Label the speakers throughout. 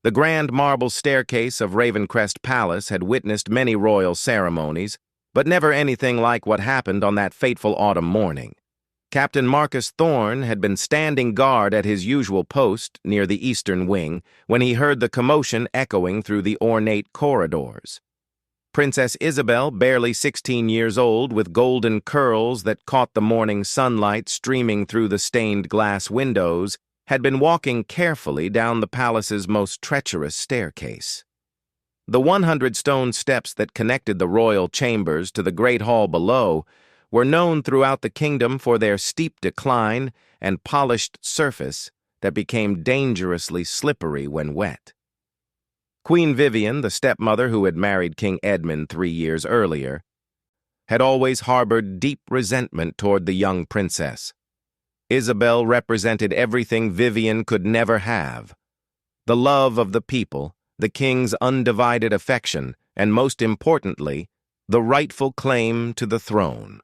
Speaker 1: The grand marble staircase of Ravencrest Palace had witnessed many royal ceremonies, but never anything like what happened on that fateful autumn morning. Captain Marcus Thorne had been standing guard at his usual post near the eastern wing when he heard the commotion echoing through the ornate corridors. Princess Isabel, barely 16 years old, with golden curls that caught the morning sunlight streaming through the stained glass windows, had been walking carefully down the palace's most treacherous staircase. The 100 stone steps that connected the royal chambers to the great hall below were known throughout the kingdom for their steep decline and polished surface that became dangerously slippery when wet. Queen Vivian, the stepmother who had married King Edmund 3 years earlier, had always harbored deep resentment toward the young princess. Isabel represented everything Vivian could never have: the love of the people, the king's undivided affection, and most importantly, the rightful claim to the throne.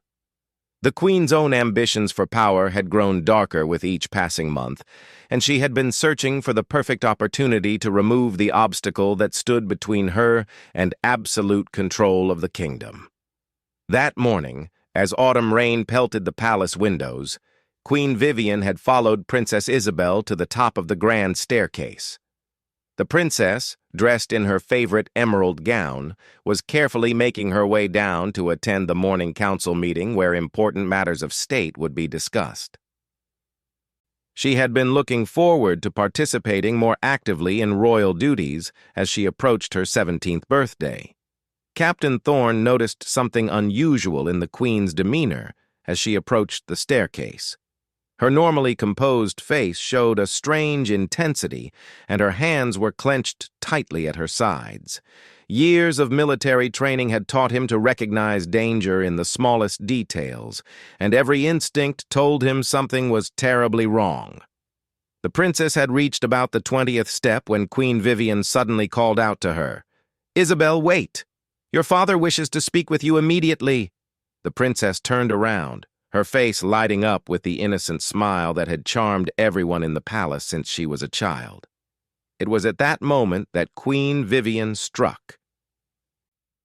Speaker 1: The queen's own ambitions for power had grown darker with each passing month, and she had been searching for the perfect opportunity to remove the obstacle that stood between her and absolute control of the kingdom. That morning, as autumn rain pelted the palace windows, Queen Vivian had followed Princess Isabel to the top of the grand staircase. The princess, dressed in her favorite emerald gown, was carefully making her way down to attend the morning council meeting where important matters of state would be discussed. She had been looking forward to participating more actively in royal duties as she approached her 17th birthday. Captain Thorne noticed something unusual in the queen's demeanor as she approached the staircase. Her normally composed face showed a strange intensity, and her hands were clenched tightly at her sides. Years of military training had taught him to recognize danger in the smallest details, and every instinct told him something was terribly wrong. The princess had reached about the 20th step when Queen Vivian suddenly called out to her, "Isabel, wait! Your father wishes to speak with you immediately." The princess turned around, her face lighting up with the innocent smile that had charmed everyone in the palace since she was a child. It was at that moment that Queen Vivian struck.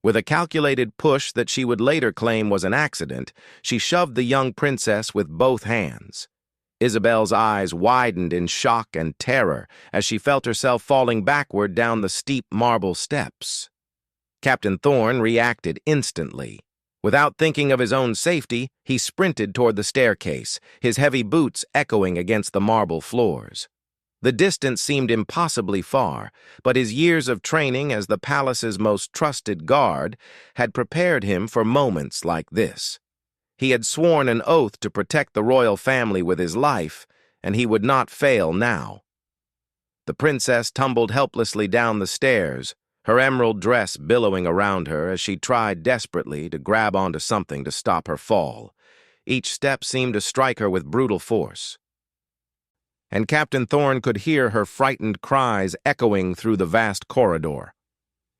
Speaker 1: With a calculated push that she would later claim was an accident, she shoved the young princess with both hands. Isabel's eyes widened in shock and terror as she felt herself falling backward down the steep marble steps. Captain Thorne reacted instantly. Without thinking of his own safety, he sprinted toward the staircase, his heavy boots echoing against the marble floors. The distance seemed impossibly far, but his years of training as the palace's most trusted guard had prepared him for moments like this. He had sworn an oath to protect the royal family with his life, and he would not fail now. The princess tumbled helplessly down the stairs, her emerald dress billowing around her as she tried desperately to grab onto something to stop her fall. Each step seemed to strike her with brutal force. And Captain Thorne could hear her frightened cries echoing through the vast corridor.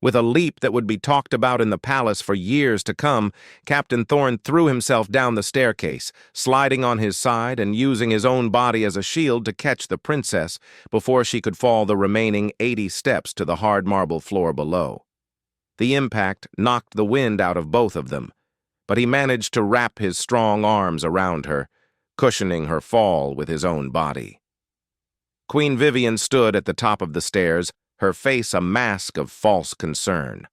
Speaker 1: With a leap that would be talked about in the palace for years to come, Captain Thorne threw himself down the staircase, sliding on his side and using his own body as a shield to catch the princess before she could fall the remaining 80 steps to the hard marble floor below. The impact knocked the wind out of both of them, but he managed to wrap his strong arms around her, cushioning her fall with his own body. Queen Vivian stood at the top of the stairs, her face a mask of false concern.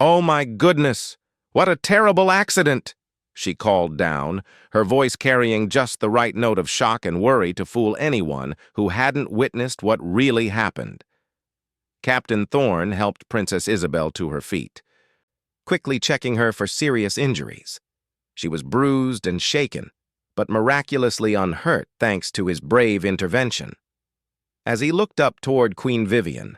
Speaker 1: "Oh my goodness! What a terrible accident!" she called down, her voice carrying just the right note of shock and worry to fool anyone who hadn't witnessed what really happened. Captain Thorne helped Princess Isabel to her feet, quickly checking her for serious injuries. She was bruised and shaken, but miraculously unhurt thanks to his brave intervention. As he looked up toward Queen Vivian,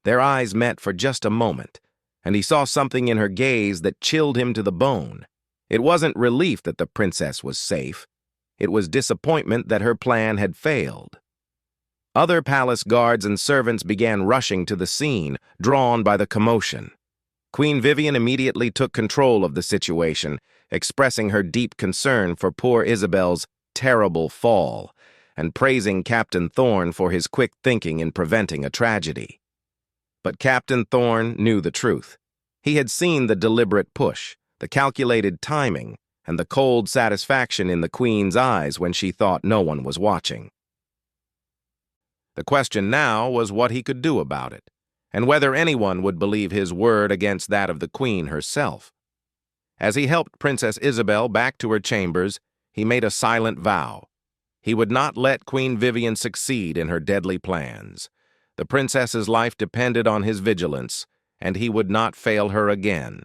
Speaker 1: their eyes met for just a moment, and he saw something in her gaze that chilled him to the bone. It wasn't relief that the princess was safe. It was disappointment that her plan had failed. Other palace guards and servants began rushing to the scene, drawn by the commotion. Queen Vivian immediately took control of the situation, expressing her deep concern for poor Isabel's terrible fall, and praising Captain Thorne for his quick thinking in preventing a tragedy. But Captain Thorne knew the truth. He had seen the deliberate push, the calculated timing, and the cold satisfaction in the Queen's eyes when she thought no one was watching. The question now was what he could do about it, and whether anyone would believe his word against that of the Queen herself. As he helped Princess Isabel back to her chambers, he made a silent vow. He would not let Queen Vivian succeed in her deadly plans. The princess's life depended on his vigilance, and he would not fail her again.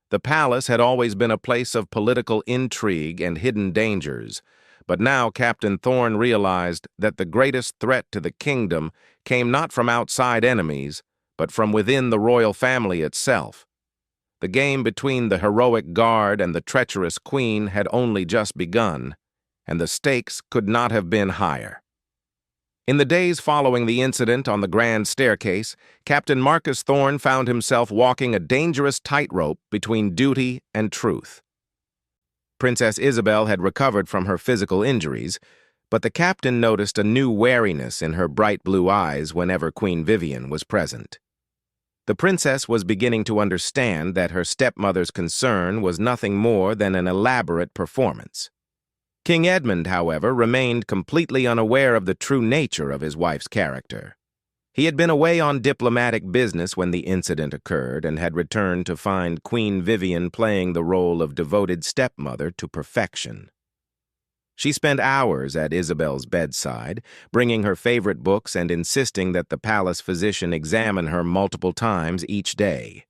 Speaker 1: The palace had always been a place of political intrigue and hidden dangers, but now Captain Thorne realized that the greatest threat to the kingdom came not from outside enemies, but from within the royal family itself. The game between the heroic guard and the treacherous queen had only just begun, and the stakes could not have been higher. In the days following the incident on the grand staircase, Captain Marcus Thorne found himself walking a dangerous tightrope between duty and truth. Princess Isabel had recovered from her physical injuries, but the captain noticed a new wariness in her bright blue eyes whenever Queen Vivian was present. The princess was beginning to understand that her stepmother's concern was nothing more than an elaborate performance. King Edmund, however, remained completely unaware of the true nature of his wife's character. He had been away on diplomatic business when the incident occurred and had returned to find Queen Vivian playing the role of devoted stepmother to perfection. She spent hours at Isabel's bedside, bringing her favorite books and insisting that the palace physician examine her multiple times each day.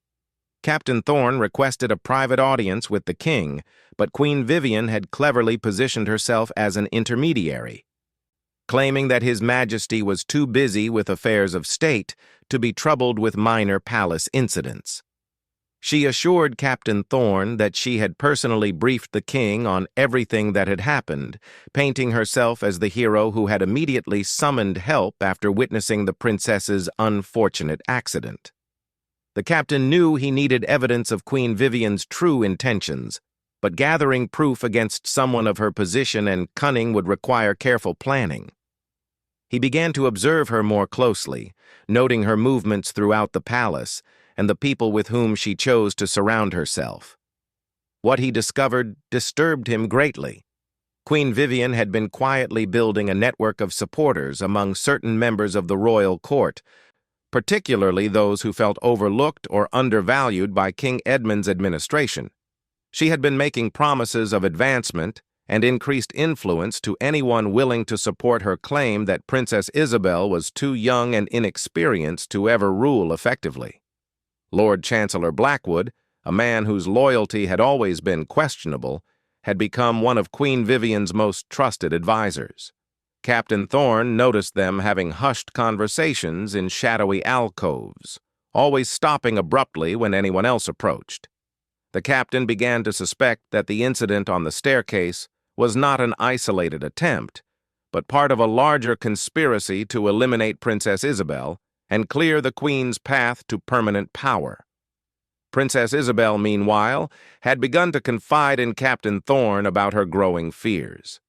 Speaker 1: Captain Thorne requested a private audience with the king, but Queen Vivian had cleverly positioned herself as an intermediary, claiming that His Majesty was too busy with affairs of state to be troubled with minor palace incidents. She assured Captain Thorne that she had personally briefed the king on everything that had happened, painting herself as the hero who had immediately summoned help after witnessing the princess's unfortunate accident. The captain knew he needed evidence of Queen Vivian's true intentions, but gathering proof against someone of her position and cunning would require careful planning. He began to observe her more closely, noting her movements throughout the palace and the people with whom she chose to surround herself. What he discovered disturbed him greatly. Queen Vivian had been quietly building a network of supporters among certain members of the royal court, particularly those who felt overlooked or undervalued by King Edmund's administration. She had been making promises of advancement and increased influence to anyone willing to support her claim that Princess Isabel was too young and inexperienced to ever rule effectively. Lord Chancellor Blackwood, a man whose loyalty had always been questionable, had become one of Queen Vivian's most trusted advisors. Captain Thorne noticed them having hushed conversations in shadowy alcoves, always stopping abruptly when anyone else approached. The captain began to suspect that the incident on the staircase was not an isolated attempt, but part of a larger conspiracy to eliminate Princess Isabel and clear the Queen's path to permanent power. Princess Isabel, meanwhile, had begun to confide in Captain Thorne about her growing fears.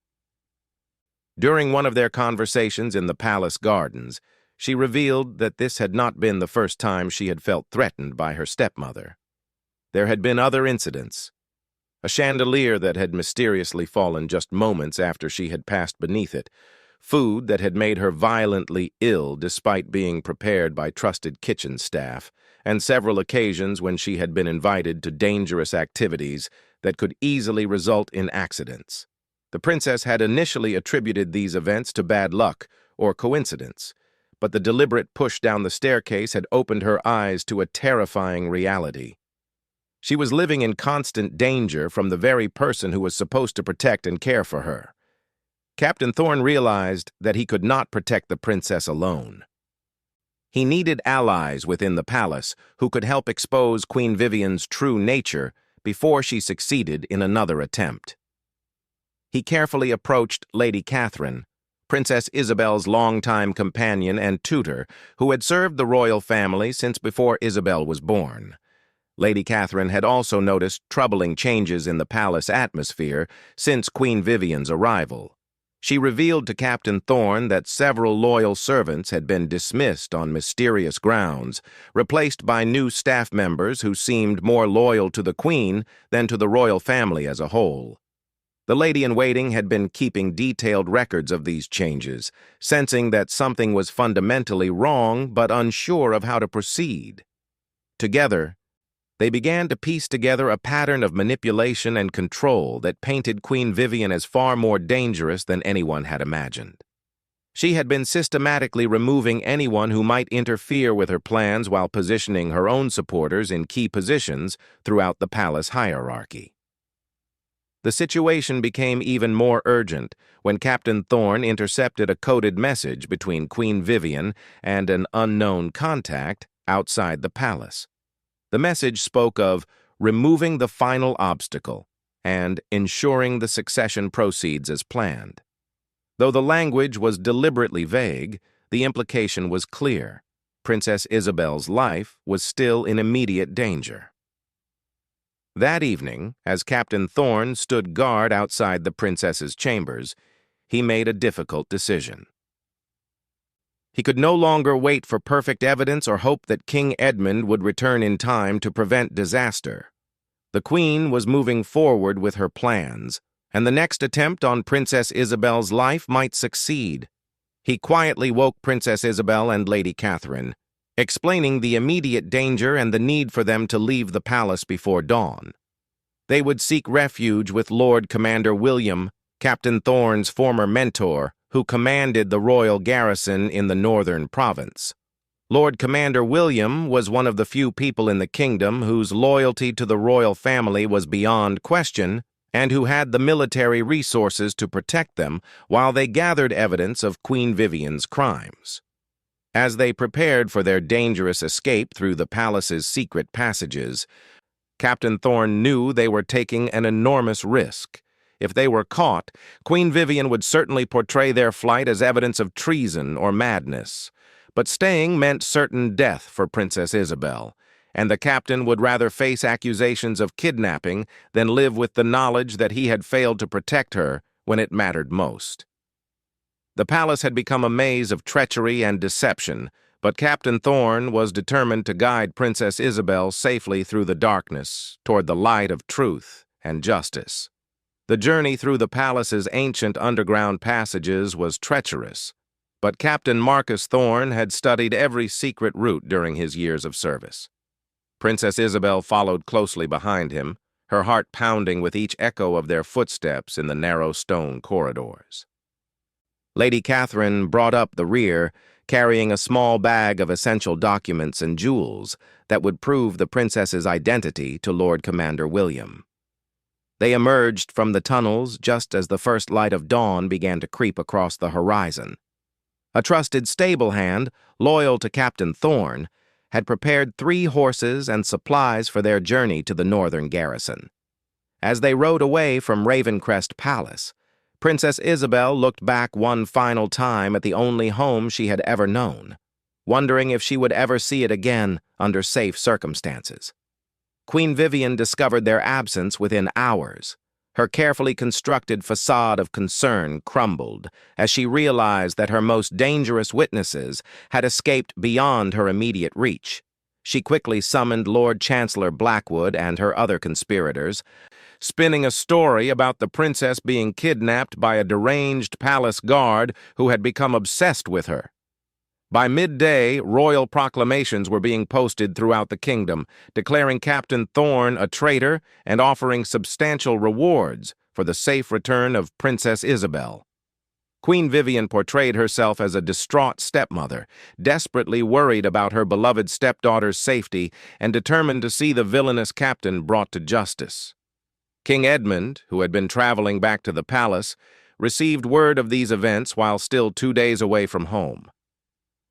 Speaker 1: During one of their conversations in the palace gardens, she revealed that this had not been the first time she had felt threatened by her stepmother. There had been other incidents. A chandelier that had mysteriously fallen just moments after she had passed beneath it, food that had made her violently ill despite being prepared by trusted kitchen staff, and several occasions when she had been invited to dangerous activities that could easily result in accidents. The princess had initially attributed these events to bad luck or coincidence, but the deliberate push down the staircase had opened her eyes to a terrifying reality. She was living in constant danger from the very person who was supposed to protect and care for her. Captain Thorne realized that he could not protect the princess alone. He needed allies within the palace who could help expose Queen Vivian's true nature before she succeeded in another attempt. He carefully approached Lady Catherine, Princess Isabel's longtime companion and tutor, who had served the royal family since before Isabel was born. Lady Catherine had also noticed troubling changes in the palace atmosphere since Queen Vivian's arrival. She revealed to Captain Thorne that several loyal servants had been dismissed on mysterious grounds, replaced by new staff members who seemed more loyal to the Queen than to the royal family as a whole. The lady-in-waiting had been keeping detailed records of these changes, sensing that something was fundamentally wrong but unsure of how to proceed. Together, they began to piece together a pattern of manipulation and control that painted Queen Vivian as far more dangerous than anyone had imagined. She had been systematically removing anyone who might interfere with her plans while positioning her own supporters in key positions throughout the palace hierarchy. The situation became even more urgent when Captain Thorne intercepted a coded message between Queen Vivian and an unknown contact outside the palace. The message spoke of removing the final obstacle and ensuring the succession proceeds as planned. Though the language was deliberately vague, the implication was clear. Princess Isabel's life was still in immediate danger. That evening, as Captain Thorne stood guard outside the princess's chambers, he made a difficult decision. He could no longer wait for perfect evidence or hope that King Edmund would return in time to prevent disaster. The Queen was moving forward with her plans, and the next attempt on Princess Isabel's life might succeed. He quietly woke Princess Isabel and Lady Catherine, explaining the immediate danger and the need for them to leave the palace before dawn. They would seek refuge with Lord Commander William, Captain Thorne's former mentor, who commanded the royal garrison in the northern province. Lord Commander William was one of the few people in the kingdom whose loyalty to the royal family was beyond question and who had the military resources to protect them while they gathered evidence of Queen Vivian's crimes. As they prepared for their dangerous escape through the palace's secret passages, Captain Thorne knew they were taking an enormous risk. If they were caught, Queen Vivian would certainly portray their flight as evidence of treason or madness. But staying meant certain death for Princess Isabel, and the captain would rather face accusations of kidnapping than live with the knowledge that he had failed to protect her when it mattered most. The palace had become a maze of treachery and deception, but Captain Thorne was determined to guide Princess Isabel safely through the darkness toward the light of truth and justice. The journey through the palace's ancient underground passages was treacherous, but Captain Marcus Thorne had studied every secret route during his years of service. Princess Isabel followed closely behind him, her heart pounding with each echo of their footsteps in the narrow stone corridors. Lady Catherine brought up the rear, carrying a small bag of essential documents and jewels that would prove the princess's identity to Lord Commander William. They emerged from the tunnels just as the first light of dawn began to creep across the horizon. A trusted stable hand, loyal to Captain Thorne, had prepared 3 horses and supplies for their journey to the northern garrison. As they rode away from Ravencrest Palace, Princess Isabel looked back one final time at the only home she had ever known, wondering if she would ever see it again under safe circumstances. Queen Vivian discovered their absence within hours. Her carefully constructed facade of concern crumbled as she realized that her most dangerous witnesses had escaped beyond her immediate reach. She quickly summoned Lord Chancellor Blackwood and her other conspirators, spinning a story about the princess being kidnapped by a deranged palace guard who had become obsessed with her. By midday, royal proclamations were being posted throughout the kingdom, declaring Captain Thorne a traitor and offering substantial rewards for the safe return of Princess Isabel. Queen Vivian portrayed herself as a distraught stepmother, desperately worried about her beloved stepdaughter's safety and determined to see the villainous captain brought to justice. King Edmund, who had been traveling back to the palace, received word of these events while still 2 days away from home.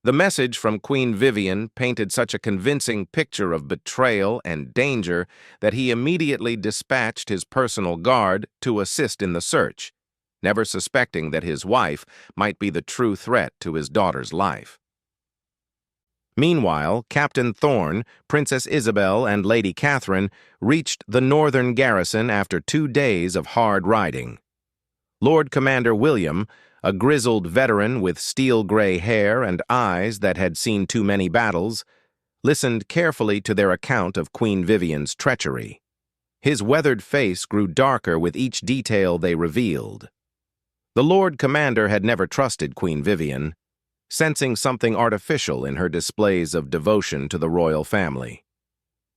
Speaker 1: The message from Queen Vivian painted such a convincing picture of betrayal and danger that he immediately dispatched his personal guard to assist in the search, never suspecting that his wife might be the true threat to his daughter's life. Meanwhile, Captain Thorne, Princess Isabel, and Lady Catherine reached the northern garrison after 2 days of hard riding. Lord Commander William, a grizzled veteran with steel-gray hair and eyes that had seen too many battles, listened carefully to their account of Queen Vivian's treachery. His weathered face grew darker with each detail they revealed. The Lord Commander had never trusted Queen Vivian, sensing something artificial in her displays of devotion to the royal family.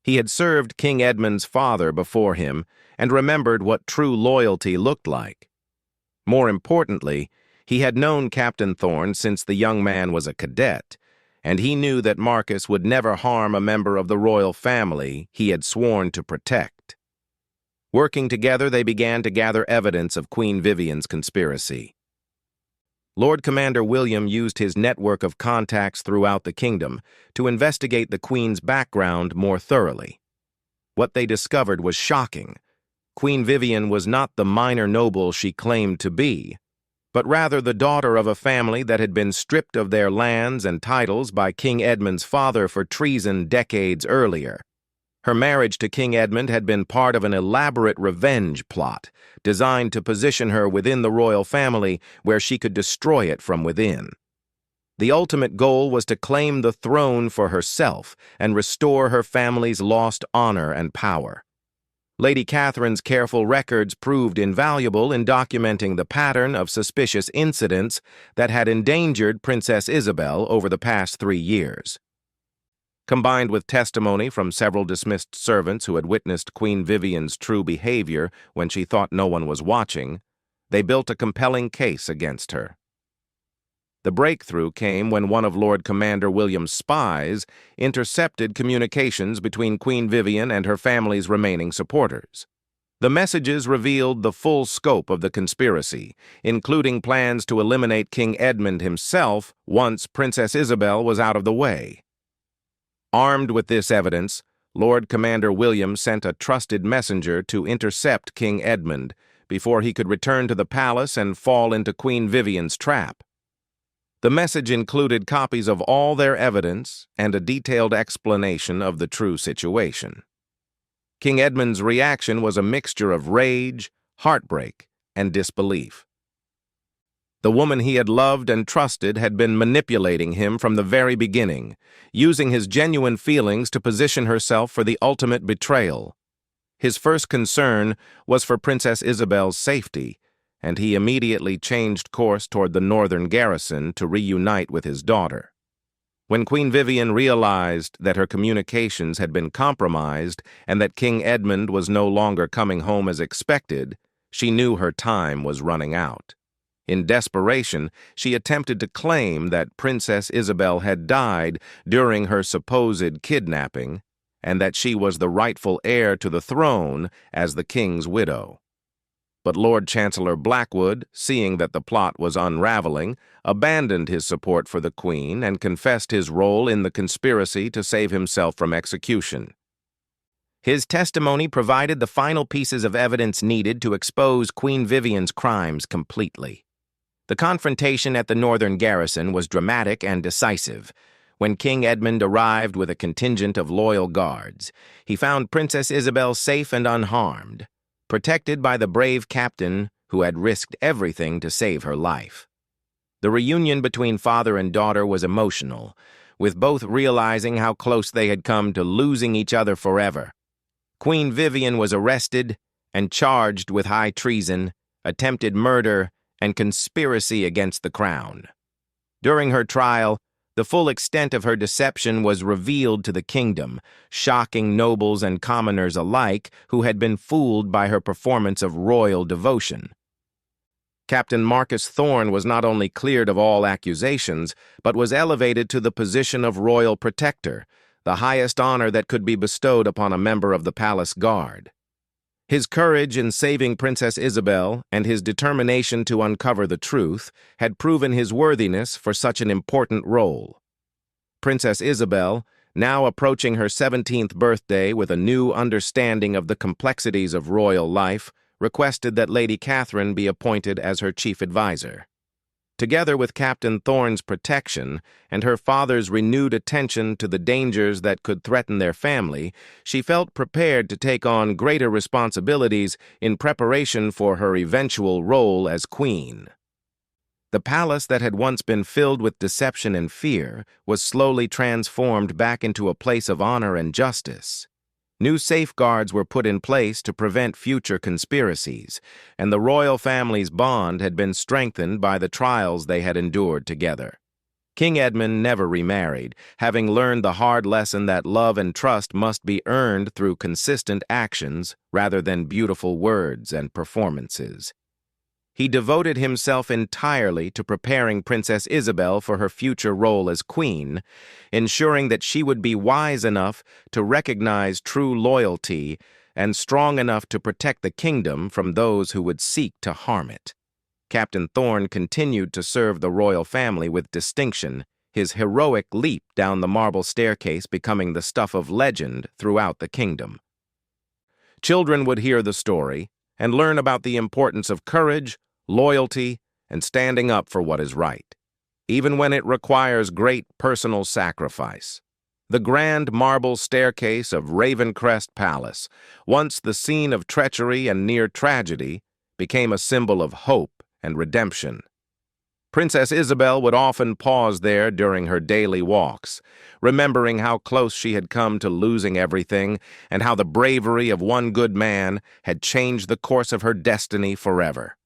Speaker 1: He had served King Edmund's father before him and remembered what true loyalty looked like. More importantly, he had known Captain Thorne since the young man was a cadet, and he knew that Marcus would never harm a member of the royal family he had sworn to protect. Working together, they began to gather evidence of Queen Vivian's conspiracy. Lord Commander William used his network of contacts throughout the kingdom to investigate the Queen's background more thoroughly. What they discovered was shocking. Queen Vivian was not the minor noble she claimed to be, but rather the daughter of a family that had been stripped of their lands and titles by King Edmund's father for treason decades earlier. Her marriage to King Edmund had been part of an elaborate revenge plot designed to position her within the royal family where she could destroy it from within. The ultimate goal was to claim the throne for herself and restore her family's lost honor and power. Lady Catherine's careful records proved invaluable in documenting the pattern of suspicious incidents that had endangered Princess Isabel over the past 3 years. Combined with testimony from several dismissed servants who had witnessed Queen Vivian's true behavior when she thought no one was watching, they built a compelling case against her. The breakthrough came when one of Lord Commander William's spies intercepted communications between Queen Vivian and her family's remaining supporters. The messages revealed the full scope of the conspiracy, including plans to eliminate King Edmund himself once Princess Isabel was out of the way. Armed with this evidence, Lord Commander William sent a trusted messenger to intercept King Edmund before he could return to the palace and fall into Queen Vivian's trap. The message included copies of all their evidence and a detailed explanation of the true situation. King Edmund's reaction was a mixture of rage, heartbreak, and disbelief. The woman he had loved and trusted had been manipulating him from the very beginning, using his genuine feelings to position herself for the ultimate betrayal. His first concern was for Princess Isabel's safety, and he immediately changed course toward the northern garrison to reunite with his daughter. When Queen Vivian realized that her communications had been compromised and that King Edmund was no longer coming home as expected, she knew her time was running out. In desperation, she attempted to claim that Princess Isabel had died during her supposed kidnapping and that she was the rightful heir to the throne as the king's widow. But Lord Chancellor Blackwood, seeing that the plot was unraveling, abandoned his support for the Queen and confessed his role in the conspiracy to save himself from execution. His testimony provided the final pieces of evidence needed to expose Queen Vivian's crimes completely. The confrontation at the northern garrison was dramatic and decisive. When King Edmund arrived with a contingent of loyal guards, he found Princess Isabel safe and unharmed, protected by the brave captain who had risked everything to save her life. The reunion between father and daughter was emotional, with both realizing how close they had come to losing each other forever. Queen Vivian was arrested and charged with high treason, attempted murder, and conspiracy against the crown. During her trial, the full extent of her deception was revealed to the kingdom, shocking nobles and commoners alike who had been fooled by her performance of royal devotion. Captain Marcus Thorne was not only cleared of all accusations, but was elevated to the position of royal protector, the highest honor that could be bestowed upon a member of the palace guard. His courage in saving Princess Isabel and his determination to uncover the truth had proven his worthiness for such an important role. Princess Isabel, now approaching her 17th birthday with a new understanding of the complexities of royal life, requested that Lady Catherine be appointed as her chief advisor. Together with Captain Thorne's protection and her father's renewed attention to the dangers that could threaten their family, she felt prepared to take on greater responsibilities in preparation for her eventual role as queen. The palace that had once been filled with deception and fear was slowly transformed back into a place of honor and justice. New safeguards were put in place to prevent future conspiracies, and the royal family's bond had been strengthened by the trials they had endured together. King Edmund never remarried, having learned the hard lesson that love and trust must be earned through consistent actions rather than beautiful words and performances. He devoted himself entirely to preparing Princess Isabel for her future role as queen, ensuring that she would be wise enough to recognize true loyalty and strong enough to protect the kingdom from those who would seek to harm it. Captain Thorne continued to serve the royal family with distinction, his heroic leap down the marble staircase becoming the stuff of legend throughout the kingdom. Children would hear the story and learn about the importance of courage, loyalty, and standing up for what is right, even when it requires great personal sacrifice. The grand marble staircase of Ravencrest Palace, once the scene of treachery and near tragedy, became a symbol of hope and redemption. Princess Isabel would often pause there during her daily walks, remembering how close she had come to losing everything and how the bravery of one good man had changed the course of her destiny forever.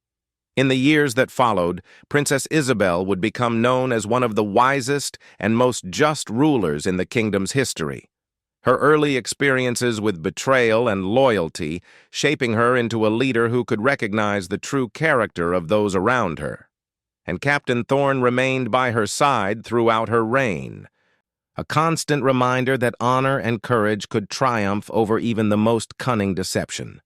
Speaker 1: In the years that followed, Princess Isabel would become known as one of the wisest and most just rulers in the kingdom's history. Her early experiences with betrayal and loyalty shaping her into a leader who could recognize the true character of those around her. And Captain Thorne remained by her side throughout her reign, a constant reminder that honor and courage could triumph over even the most cunning deception.